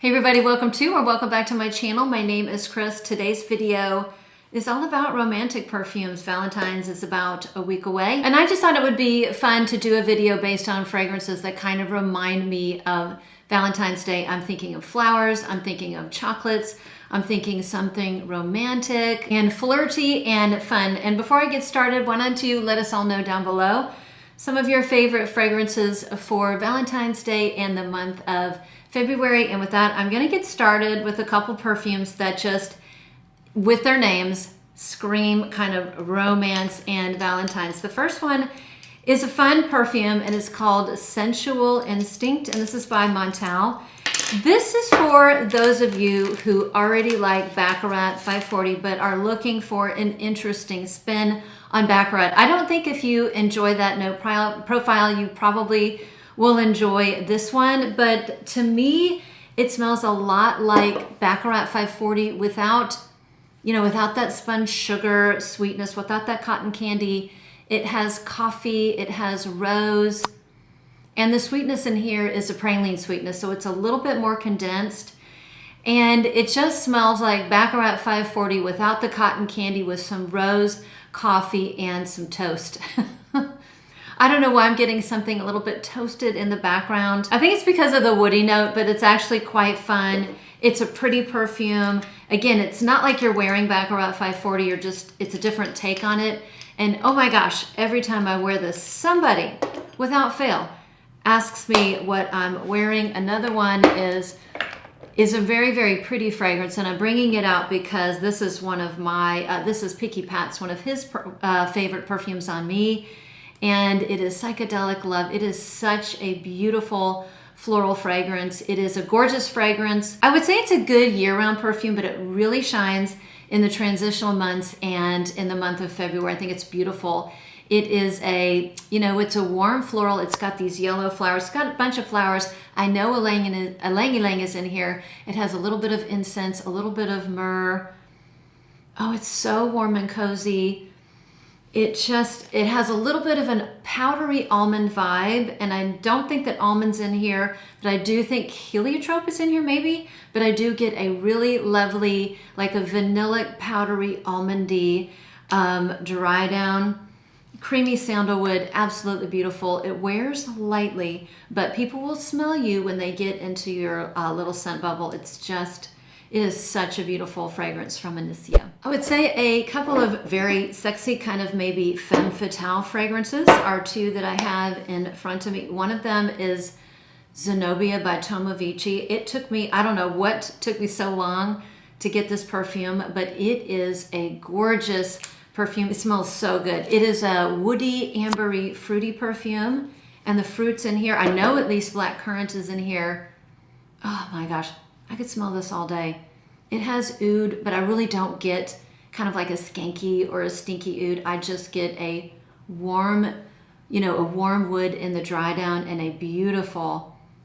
Hey everybody, welcome to or welcome back to my channel. My name is Chris. Today's video is all about romantic perfumes. Valentine's is about a week away. And I just thought it would be fun to do a video based on fragrances that kind of remind me of Valentine's Day. I'm thinking of flowers, I'm thinking of chocolates, I'm thinking something romantic and flirty and fun. And before I get started, why don't you let us all know down below some of your favorite fragrances for Valentine's Day and the month of February. And with that, I'm gonna get started with a couple perfumes that just, with their names, scream kind of romance and Valentine's. The first one is a fun perfume and it's called Sensual Instinct, and this is by Montal. This is for those of you who already like Baccarat 540 but are looking for an interesting spin on Baccarat. I don't think if you enjoy that note profile, you probably will enjoy this one, but to me, it smells a lot like Baccarat 540 without that spun sugar sweetness, without that cotton candy. It has coffee, it has rose, and the sweetness in here is a praline sweetness, so it's a little bit more condensed. And it just smells like Baccarat 540 without the cotton candy, with some rose, coffee, and some toast. I don't know why I'm getting something a little bit toasted in the background. I think it's because of the woody note, but it's actually quite fun. It's a pretty perfume. Again, it's not like you're wearing Baccarat 540, it's a different take on it. And oh my gosh, every time I wear this, somebody, without fail, asks me what I'm wearing. Another one is a very, very pretty fragrance, and I'm bringing it out because this is one of my, this is Picky Pat's, one of his favorite perfumes on me. And it is Psychedelic Love. It is such a beautiful floral fragrance. It is a gorgeous fragrance. I would say it's a good year-round perfume, but it really shines in the transitional months and in the month of February. I think it's beautiful. It is it's a warm floral. It's got these yellow flowers. It's got a bunch of flowers. I know ylang-ylang is in here. It has a little bit of incense, a little bit of myrrh. Oh, it's so warm and cozy. It has a little bit of a powdery almond vibe, and I don't think that almond's in here, but I do think heliotrope is in here maybe, but I do get a really lovely, like a vanillic, powdery, almondy dry down. Creamy sandalwood, absolutely beautiful. It wears lightly, but people will smell you when they get into your little scent bubble. It is such a beautiful fragrance from Inicia. I would say a couple of very sexy, kind of maybe femme fatale fragrances are two that I have in front of me. One of them is Zenobia by Tomovici. It took me, I don't know what took me so long to get this perfume, but it is a gorgeous perfume. It smells so good. It is a woody, ambery, fruity perfume, and the fruits in here, I know at least black currant is in here. Oh my gosh. I could smell this all day. It has oud, but I really don't get kind of like a skanky or a stinky oud. I just get a warm, a warm wood in the dry down and a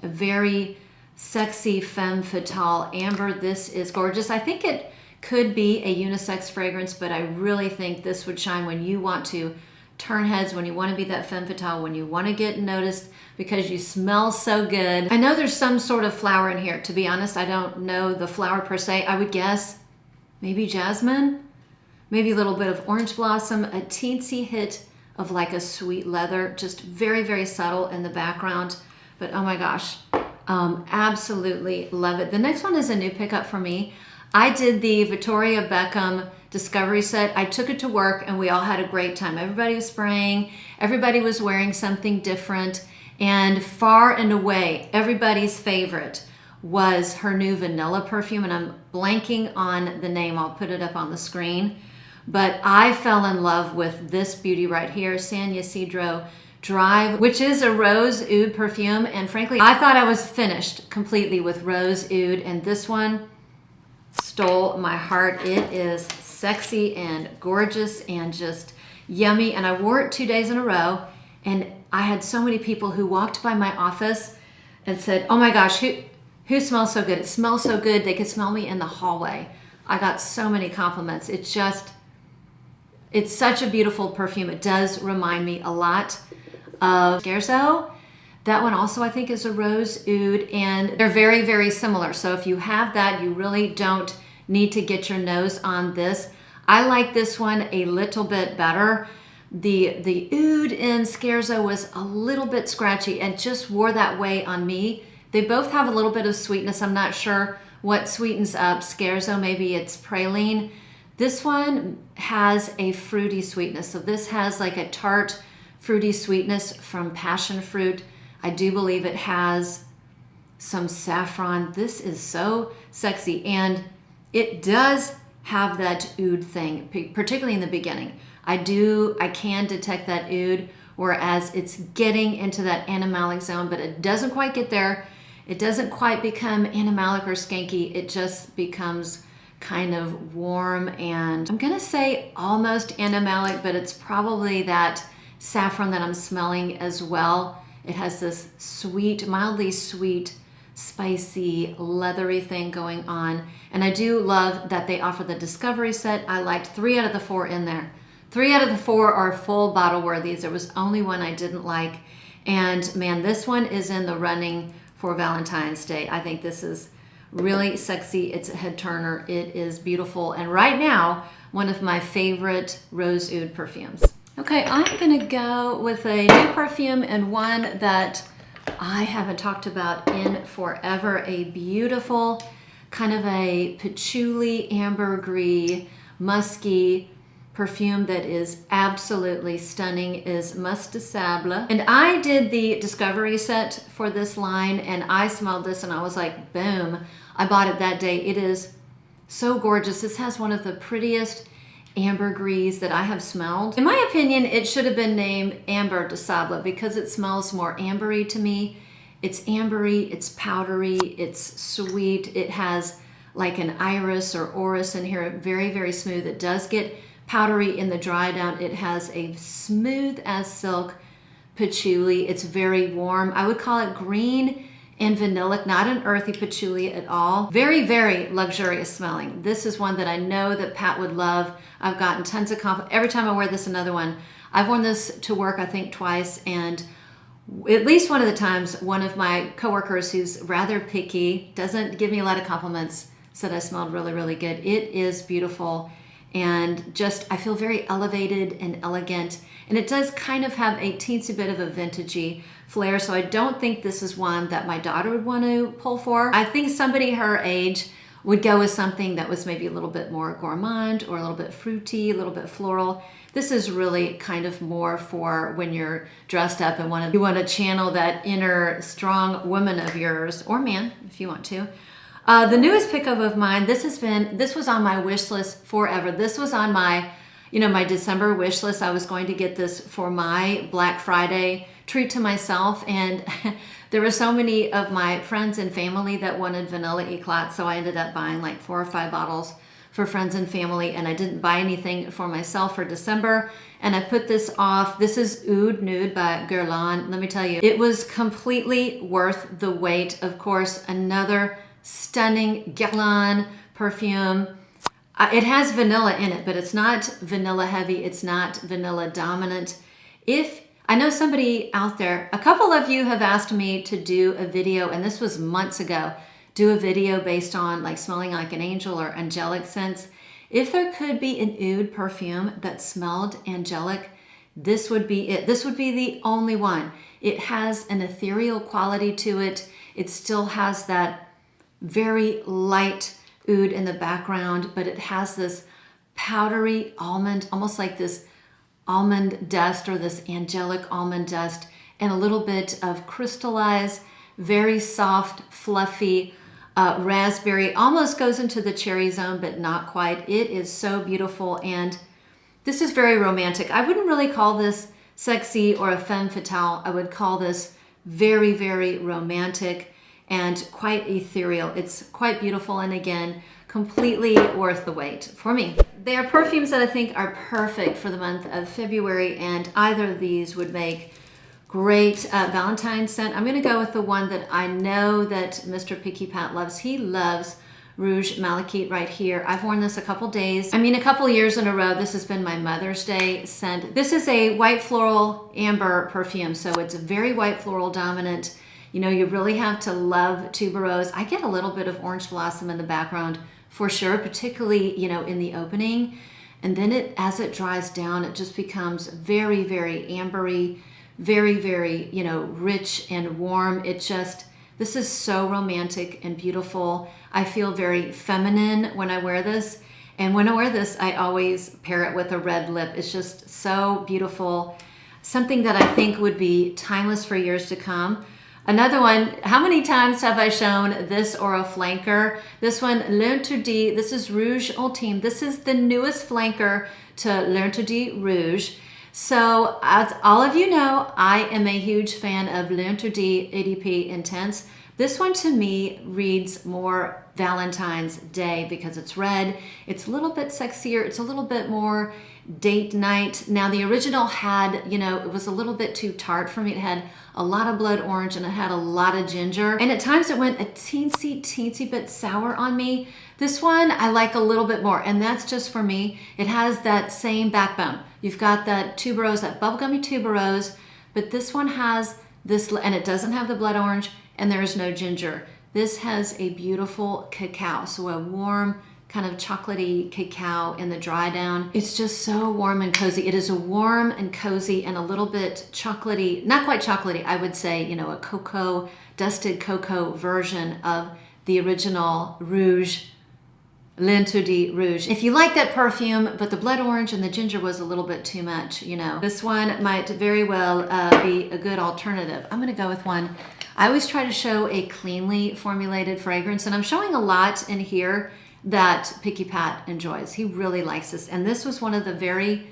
very sexy femme fatale amber. This is gorgeous. I think it could be a unisex fragrance, but I really think this would shine when you want to turn heads, when you want to be that femme fatale, when you want to get noticed because you smell so good. I know there's some sort of flower in here. To be honest, I don't know the flower per se. I would guess maybe jasmine, maybe a little bit of orange blossom, a teensy hit of like a sweet leather, just very, very subtle in the background. But oh my gosh, absolutely love it. The next one is a new pickup for me. I did the Victoria Beckham Discovery set. I took it to work and we all had a great time. Everybody was spraying, everybody was wearing something different, and far and away, everybody's favorite was her new vanilla perfume, and I'm blanking on the name. I'll put it up on the screen. But I fell in love with this beauty right here, San Ysidro Drive, which is a rose oud perfume, and frankly, I thought I was finished completely with rose oud, and this one stole my heart. It is sexy and gorgeous and just yummy, and I wore it 2 days in a row, and I had so many people who walked by my office and said, oh my gosh, who smells so good? It smells so good. They could smell me in the hallway. I got so many compliments. It's such a beautiful perfume. It does remind me a lot of Scherzo, That one also I think is a rose oud, and they're very, very similar. So if you have that, you really don't need to get your nose on this. I like this one a little bit better. The oud in Scherzo was a little bit scratchy and just wore that way on me. They both have a little bit of sweetness. I'm not sure what sweetens up Scherzo. Maybe it's praline. This one has a fruity sweetness. So this has like a tart, fruity sweetness from passion fruit. I do believe it has some saffron. This is so sexy, and it does have that oud thing, particularly in the beginning. I can detect that oud, whereas it's getting into that animalic zone, but it doesn't quite get there. It doesn't quite become animalic or skanky. It just becomes kind of warm, and I'm gonna say almost animalic, but it's probably that saffron that I'm smelling as well. It has this sweet, mildly sweet, spicy, leathery thing going on. And I do love that they offer the Discovery set. I liked 3 out of the 4 in there. 3 out of the 4 are full bottle worthies. There was only one I didn't like. And man, this one is in the running for Valentine's Day. I think this is really sexy. It's a head turner. It is beautiful. And right now, one of my favorite rose oud perfumes. Okay, I'm gonna go with a new perfume and one that I haven't talked about in forever. A beautiful kind of a patchouli, ambergris, musky perfume that is absolutely stunning is Musc de Sable. And I did the Discovery set for this line, and I smelled this and I was like, boom. I bought it that day. It is so gorgeous. This has one of the prettiest ambergris that I have smelled. In my opinion, it should have been named Amber de Sable because it smells more ambery to me. It's ambery, it's powdery, it's sweet. It has like an iris or orris in here, very, very smooth. It does get powdery in the dry down. It has a smooth as silk patchouli. It's very warm. I would call it green and vanillic, not an earthy patchouli at all. Very, very luxurious smelling. This is one that I know that Pat would love. I've gotten tons of compliments. Every time I wear this, another one. I've worn this to work, I think, twice, and at least one of the times, one of my coworkers who's rather picky, doesn't give me a lot of compliments, said I smelled really, really good. It is beautiful, and just, I feel very elevated and elegant, and it does kind of have a teensy bit of a vintagey flair, so I don't think this is one that my daughter would want to pull for. I think somebody her age would go with something that was maybe a little bit more gourmand or a little bit fruity, a little bit floral. This is really kind of more for when you're dressed up and you want to channel that inner strong woman of yours, or man, if you want to. The newest pickup of mine, this was on my wish list forever. This was on my, my December wish list. I was going to get this for my Black Friday treat to myself, and there were so many of my friends and family that wanted vanilla eclat, so I ended up buying like 4 or 5 bottles for friends and family, and I didn't buy anything for myself for December, and I put this off. This is Oud Nude by Gourmand. Let me tell you, it was completely worth the wait. Of course, another stunning Gourmand perfume. It has vanilla in it, but it's not vanilla heavy. It's not vanilla dominant. I know somebody out there, a couple of you have asked me to do a video, and this was months ago, do a video based on like smelling like an angel or angelic scents. If there could be an oud perfume that smelled angelic, this would be it. This would be the only one. It has an ethereal quality to it. It still has that very light oud in the background, but it has this powdery almond, almost like this almond dust or this angelic almond dust, and a little bit of crystallized, very soft, fluffy raspberry. Almost goes into the cherry zone, but not quite. It is so beautiful, and this is very romantic. I wouldn't really call this sexy or a femme fatale. I would call this very, very romantic and quite ethereal. It's quite beautiful, and again, completely worth the wait for me. They are perfumes that I think are perfect for the month of February, and either of these would make great Valentine's scent. I'm gonna go with the one that I know that Mr. Picky Pat loves. He loves Rouge Malachite right here. I've worn this a couple days. I mean, a couple years in a row. This has been my Mother's Day scent. This is a white floral amber perfume, so it's a very white floral dominant. You know, you really have to love tuberose. I get a little bit of orange blossom in the background for sure, particularly, you know, in the opening. And then as it dries down, it just becomes very, very ambery, very, very, you know, rich and warm. This is so romantic and beautiful. I feel very feminine when I wear this. And when I wear this, I always pair it with a red lip. It's just so beautiful. Something that I think would be timeless for years to come. Another one, how many times have I shown this or a flanker? This one, L'Interdit, this is Rouge Ultime. This is the newest flanker to L'Interdit Rouge. So as all of you know, I am a huge fan of L'Interdit ADP Intense. This one to me reads more Valentine's Day because it's red. It's a little bit sexier. It's a little bit more date night. Now the original had, you know, it was a little bit too tart for me. It had a lot of blood orange and it had a lot of ginger. And at times it went a teensy bit sour on me. This one I like a little bit more, and that's just for me. It has that same backbone. You've got that tuberose, that bubblegummy tuberose, but this one has this, and it doesn't have the blood orange, and there is no ginger. This has a beautiful cacao, so a warm kind of chocolatey cacao in the dry down. It's just so warm and cozy. It is a warm and cozy and a little bit chocolatey, not quite chocolatey, I would say, you know, a cocoa, dusted cocoa version of the original Rouge, L'Interdit Rouge. If you like that perfume, but the blood orange and the ginger was a little bit too much, you know, this one might very well be a good alternative. I'm gonna go with one. I always try to show a cleanly formulated fragrance, and I'm showing a lot in here that Picky Pat enjoys. He really likes this. And this was one of the very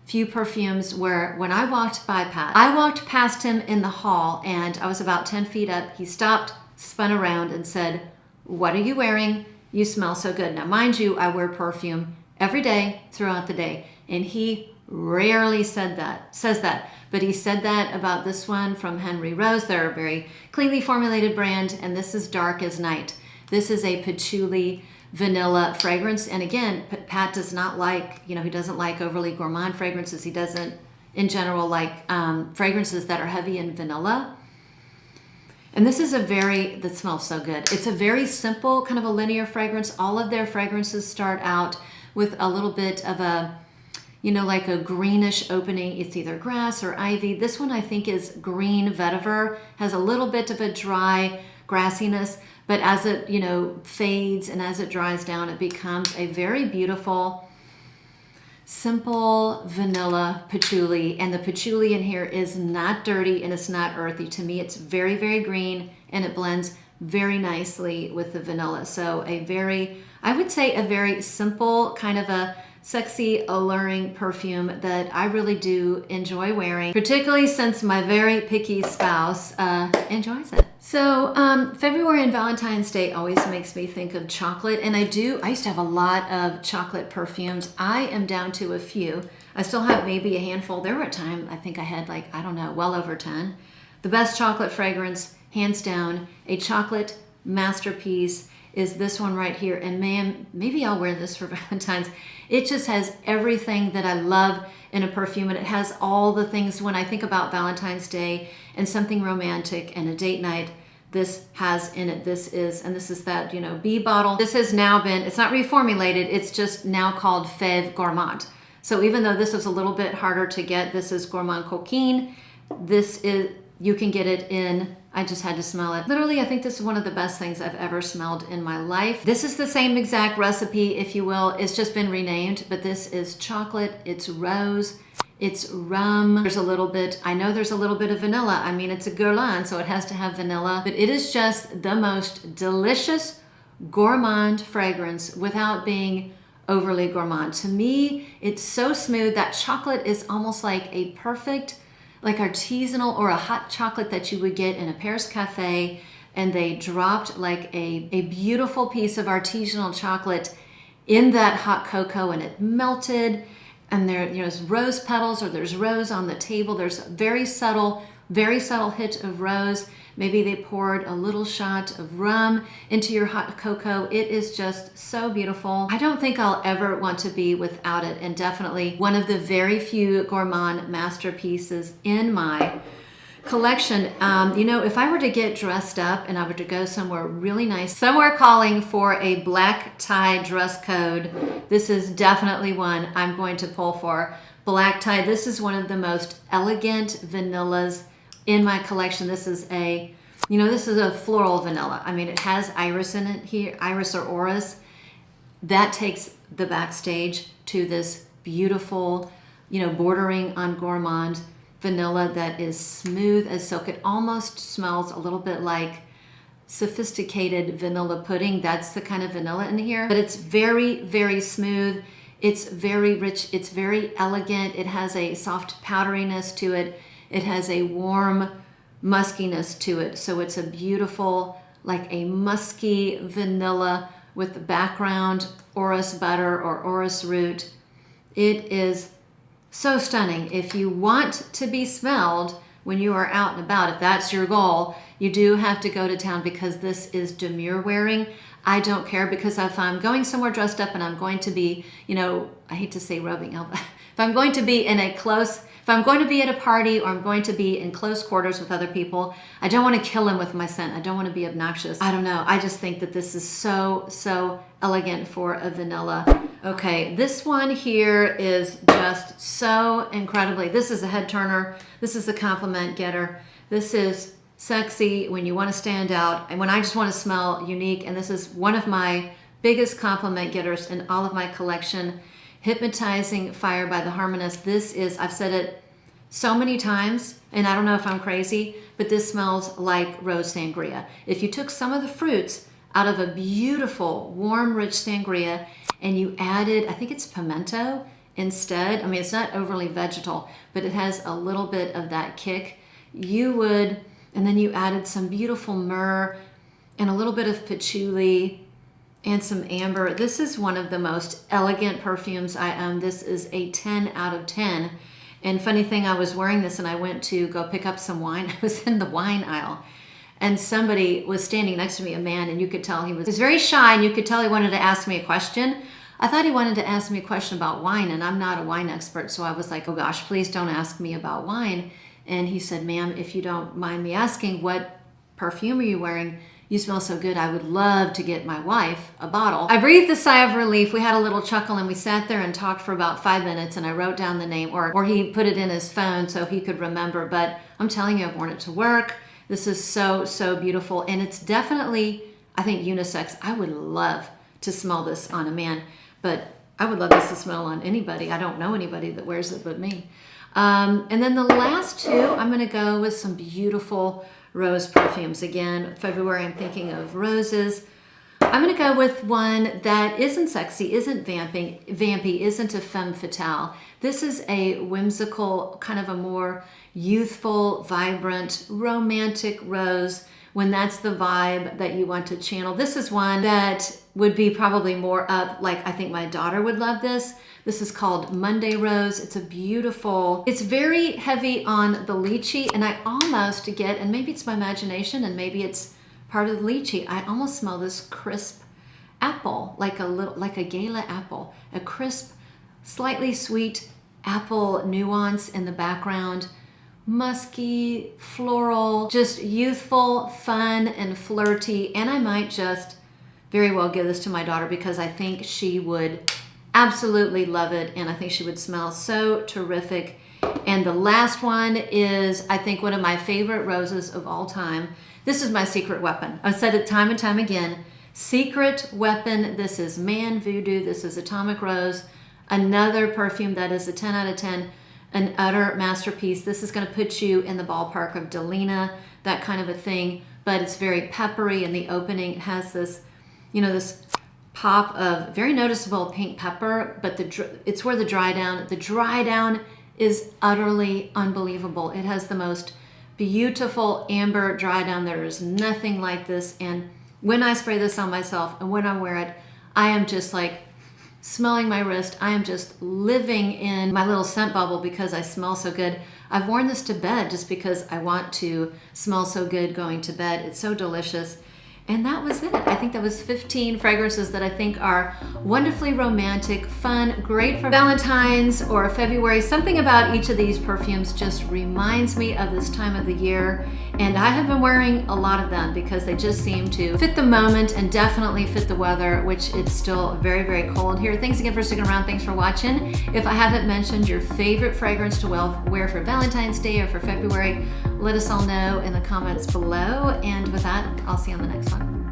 few perfumes where when I walked by Pat, I walked past him in the hall and I was about 10 feet up. He stopped, spun around and said, "What are you wearing? You smell so good." Now, mind you, I wear perfume every day throughout the day. And he rarely says that, but he said that about this one from Henry Rose. They're a very cleanly formulated brand, and this is Dark as Night. This is a patchouli vanilla fragrance. And again, Pat does not like, you know, he doesn't like overly gourmand fragrances. He doesn't, in general, like fragrances that are heavy in vanilla. And this is that smells so good. It's a very simple, kind of a linear fragrance. All of their fragrances start out with a little bit of a, you know, like a greenish opening. It's either grass or ivy. This one I think is green vetiver, has a little bit of a dry grassiness, but as it, you know, fades and as it dries down, it becomes a very beautiful, simple vanilla patchouli. And the patchouli in here is not dirty and it's not earthy. To me, it's very, very green and it blends very nicely with the vanilla. So I would say a very simple, kind of a sexy, alluring perfume that I really do enjoy wearing, particularly since my very picky spouse enjoys it. So February and Valentine's Day always makes me think of chocolate, and I used to have a lot of chocolate perfumes. I am down to a few. I still have maybe a handful. There were a time I think I had like, I don't know, well over 10. The best chocolate fragrance, hands down, a chocolate masterpiece is this one right here. And man, maybe I'll wear this for Valentine's. It just has everything that I love in a perfume, and it has all the things when I think about Valentine's Day and something romantic and a date night, this has in it. This is that, you know, bee bottle. This has now been, it's not reformulated, it's just now called Féve Gourmand. So even though this is a little bit harder to get, this is Gourmand Coquin. You can get it in, I just had to smell it. Literally, I think this is one of the best things I've ever smelled in my life. This is the same exact recipe, if you will. It's just been renamed, but this is chocolate, it's rose, it's rum. There's a little bit, I know there's a little bit of vanilla. I mean, it's a Guerlain, so it has to have vanilla, but it is just the most delicious gourmand fragrance without being overly gourmand. To me, it's so smooth. That chocolate is almost like a perfect, like artisanal or a hot chocolate that you would get in a Paris cafe, and they dropped like a beautiful piece of artisanal chocolate in that hot cocoa and it melted, and there's rose petals or there's rose on the table. There's a very subtle hit of rose. Maybe they poured a little shot of rum into your hot cocoa. It is just so beautiful. I don't think I'll ever want to be without it, and definitely one of the very few Gourmand masterpieces in my collection. You know, if I were to get dressed up and I were to go somewhere really nice, somewhere calling for a black tie dress code, this is definitely one I'm going to pull for. Black tie. This is one of the most elegant vanillas in my collection. This is a, you know, this is a floral vanilla. I mean, it has iris in it here, iris or orris. That takes the backstage to this beautiful, you know, bordering on gourmand vanilla that is smooth as silk. It almost smells a little bit like sophisticated vanilla pudding. That's the kind of vanilla in here, but it's very, very smooth. It's very rich. It's very elegant. It has a soft powderiness to it. It has a warm muskiness to it. So it's a beautiful, like a musky vanilla with the background orris butter or orris root. It is so stunning. If you want to be smelled when you are out and about, if that's your goal, you do have to go to town, because this is demure wearing. I don't care, because if I'm going somewhere dressed up and I'm going to be, you know, I hate to say rubbing elbow, if I'm going to be in a close, if I'm going to be at a party or I'm going to be in close quarters with other people, I don't want to kill them with my scent. I don't want to be obnoxious. I don't know. I just think that this is so, so elegant for a vanilla. Okay, this one here is just so incredibly, this is a head turner. This is a compliment getter. This is sexy when you want to stand out and when I just want to smell unique. And this is one of my biggest compliment getters in all of my collection. Hypnotizing Fire by the Harmonist. This is, I've said it so many times, and I don't know if I'm crazy, but this smells like rose sangria. If you took some of the fruits out of a beautiful, warm, rich sangria and you added, I think it's pimento instead. I mean, it's not overly vegetal, but it has a little bit of that kick. You would, and then you added some beautiful myrrh and a little bit of patchouli and some amber. This is one of the most elegant perfumes I own. This is a 10 out of 10. And funny thing, I was wearing this and I went to go pick up some wine. I was in the wine aisle and somebody was standing next to me, a man, and you could tell he was very shy, and you could tell he wanted to ask me a question. I thought he wanted to ask me a question about wine, and I'm not a wine expert, so I was like, oh gosh, please don't ask me about wine. And he said, ma'am, if you don't mind me asking, what perfume are you wearing? You smell so good. I would love to get my wife a bottle. I breathed a sigh of relief. We had a little chuckle and we sat there and talked for about 5 minutes, and I wrote down the name, or he put it in his phone so he could remember. But I'm telling you, I've worn it to work. This is so, so beautiful. And it's definitely, I think, unisex. I would love to smell this on a man, but I would love this to smell on anybody. I don't know anybody that wears it but me. And then the last two, I'm gonna go with some beautiful rose perfumes. Again, February, I'm thinking of roses. I'm gonna go with one that isn't sexy, isn't vampy, isn't a femme fatale. This is a whimsical, kind of a more youthful, vibrant, romantic rose, when that's the vibe that you want to channel. This is one that would be probably more up, like I think my daughter would love this. This is called Monday Rose. It's a beautiful, it's very heavy on the lychee, and I almost get, and maybe it's my imagination and maybe it's part of the lychee, I almost smell this crisp apple, like a gala apple, a crisp, slightly sweet apple nuance in the background. Musky, floral, just youthful, fun, and flirty. And I might just very well give this to my daughter, because I think she would absolutely love it, and I think she would smell so terrific. And the last one is, I think, one of my favorite roses of all time. This is my secret weapon. I've said it time and time again. Secret weapon. This is Man Voodoo. This is Atomic Rose. Another perfume that is a 10 out of 10. An utter masterpiece. This is going to put you in the ballpark of Delina, that kind of a thing, but it's very peppery in the opening. It has this, you know, this pop of very noticeable pink pepper, but it's where the dry down is utterly unbelievable. It has the most beautiful amber dry down. There is nothing like this. And when I spray this on myself and when I wear it, I am just like smelling my wrist. I am just living in my little scent bubble because I smell so good. I've worn this to bed just because I want to smell so good going to bed. It's so delicious. And that was it. I think that was 15 fragrances that I think are wonderfully romantic, fun, great for Valentine's or February. Something about each of these perfumes just reminds me of this time of the year. And I have been wearing a lot of them because they just seem to fit the moment and definitely fit the weather, which it's still very, very cold here. Thanks again for sticking around. Thanks for watching. If I haven't mentioned your favorite fragrance to wear for Valentine's Day or for February, let us all know in the comments below. And with that, I'll see you on the next one.